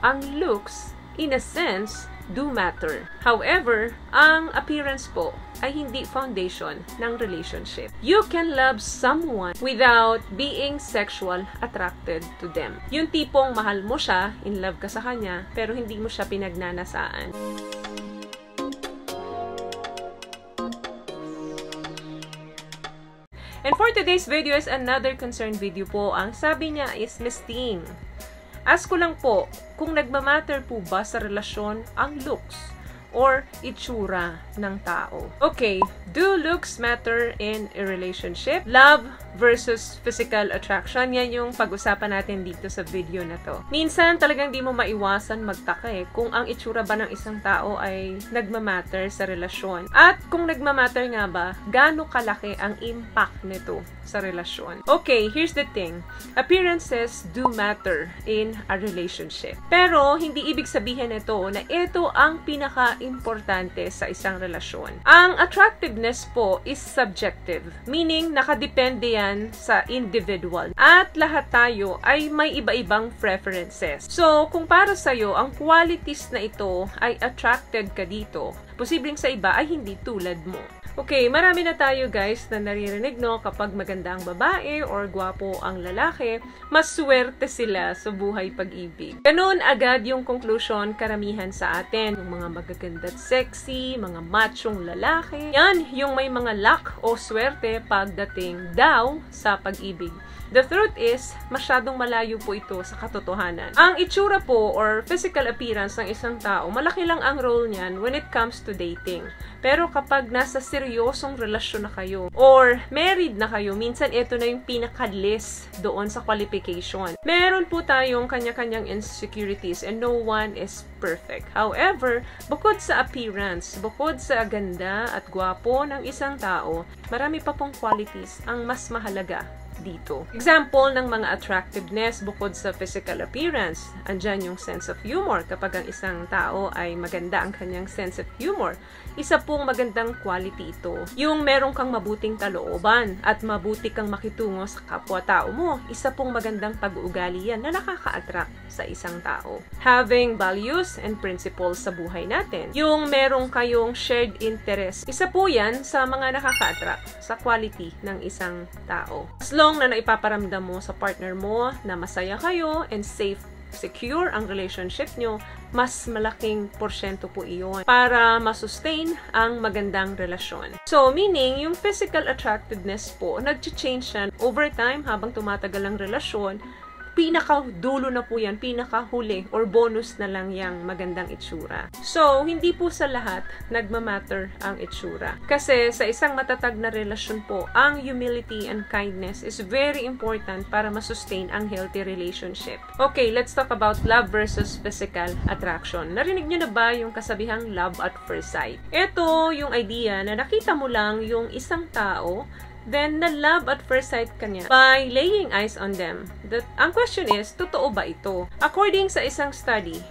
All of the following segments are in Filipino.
ang looks, in a sense, do matter. However, ang appearance po ay hindi foundation ng relationship. You can love someone without being sexual attracted to them. Yung tipong mahal mo siya, in love ka sa kanya, pero hindi mo siya pinagnanasaan. And for today's video is another concern video po. Ang sabi niya is, Miss Ting, ask ko lang po, kung nagmamatter po ba sa relasyon ang looks or itsura ng tao? Okay, do looks matter in a relationship? Love versus physical attraction, yan yung pag-usapan natin dito sa video na to. Minsan talagang di mo maiwasan magtaka kung ang itsura ba ng isang tao ay nagmamatter sa relasyon. At kung nagmamatter nga ba, gaano kalaki ang impact nito sa relasyon? Okay, here's the thing. Appearances do matter in a relationship. Pero hindi ibig sabihin nito na ito ang pinaka-importante sa isang relasyon. Ang attractiveness po is subjective, meaning nakadepende yan sa individual. At lahat tayo ay may iba-ibang preferences. So, kung para sa'yo, ang qualities na ito ay attracted ka dito, posibleng sa iba ay hindi tulad mo. Okay, marami na tayo guys na naririnig, no, kapag maganda ang babae or gwapo ang lalaki, mas swerte sila sa buhay pag-ibig. Ganun agad yung conclusion karamihan sa atin. Yung mga magaganda at sexy, mga machong lalaki, yan yung may mga luck o swerte pagdating daw sa pag-ibig. The truth is, masyadong malayo po ito sa katotohanan. Ang itsura po or physical appearance ng isang tao, malaki lang ang role niyan when it comes to dating. Pero kapag nasa seryosong relasyon na kayo or married na kayo, minsan ito na yung pinaka-list doon sa qualification. Meron po tayong kanya-kanyang insecurities and no one is perfect. However, bukod sa appearance, bukod sa ganda at gwapo ng isang tao, marami pa pong qualities ang mas mahalaga dito. Example ng mga attractiveness bukod sa physical appearance, andyan yung sense of humor. Kapag ang isang tao ay maganda ang kanyang sense of humor, isa pong magandang quality ito. Yung meron kang mabuting kalooban at mabuti kang makitungo sa kapwa-tao mo, isa pong magandang pag-uugali yan na nakaka-attract sa isang tao. Having values and principles sa buhay natin. Yung meron kayong shared interest, isa po yan sa mga nakaka-attract sa quality ng isang tao. As long na naipaparamdam mo sa partner mo na masaya kayo and safe, secure ang relationship nyo, mas malaking porsyento po iyon para masustain ang magandang relasyon. So, meaning, yung physical attractiveness po, nag-change yan over time habang tumatagal ang relasyon. Pinaka-dulo na po yan, pinaka-huli or bonus na lang yung magandang itsura. So, hindi po sa lahat nagmamatter ang itsura. Kasi sa isang matatag na relasyon po, ang humility and kindness is very important para masustain ang healthy relationship. Okay, let's talk about love versus physical attraction. Narinig nyo na ba yung kasabihang love at first sight? Ito yung idea na nakita mo lang yung isang tao, then na-love at first sight ka niya by laying eyes on them. Ang question is, totoo ba ito? According sa isang study,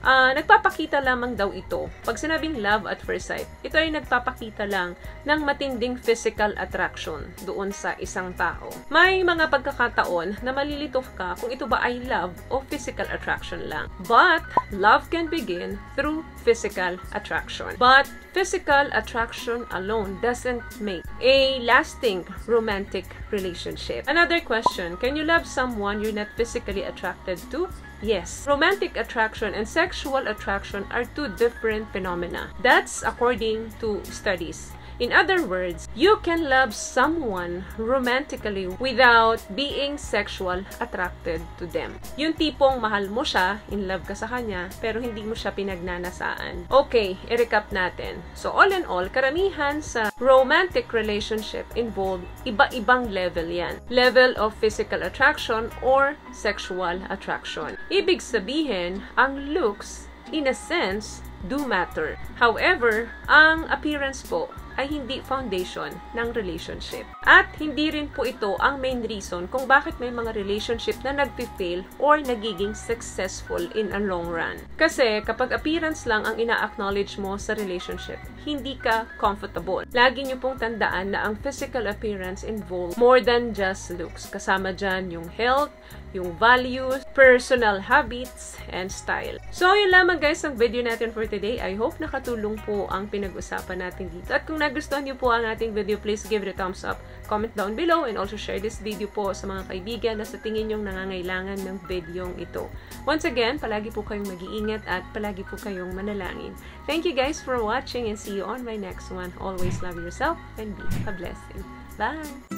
nagpapakita lamang daw ito. Pag sinabing love at first sight, ito ay nagpapakita lang ng matinding physical attraction doon sa isang tao. May mga pagkakataon na malilito ka kung ito ba ay love o physical attraction lang. But, love can begin through physical attraction. But, physical attraction alone doesn't make a lasting romantic relationship. Another question, can you love someone you're not physically attracted to? Yes. Romantic attraction and sexual attraction are two different phenomena. That's according to studies. In other words, you can love someone romantically without being sexual attracted to them. Yung tipong mahal mo siya, in love ka sa kanya, pero hindi mo siya pinagnanasaan. Okay, i-recap natin. So, all in all, karamihan sa romantic relationship involved iba-ibang level yan. Level of physical attraction or sexual attraction. Ibig sabihin, ang looks, in a sense, do matter. However, ang appearance po ay hindi foundation ng relationship. At hindi rin po ito ang main reason kung bakit may mga relationship na nagpi-fail or nagiging successful in a long run. Kasi kapag appearance lang ang ina-acknowledge mo sa relationship, hindi ka comfortable. Lagi niyo pong tandaan na ang physical appearance involves more than just looks. Kasama dyan yung health, yung values, personal habits, and style. So, yun lamang guys ang video natin for today. I hope nakatulong po ang pinag-usapan natin dito. At kung nagustuhan niyo po ang ating video, please give it a thumbs up, comment down below, and also share this video po sa mga kaibigan na sa tingin nyong nangangailangan ng videong ito. Once again, palagi po kayong mag-iingat at palagi po kayong manalangin. Thank you guys for watching and see you on my next one. Always love yourself and be a blessing. Bye!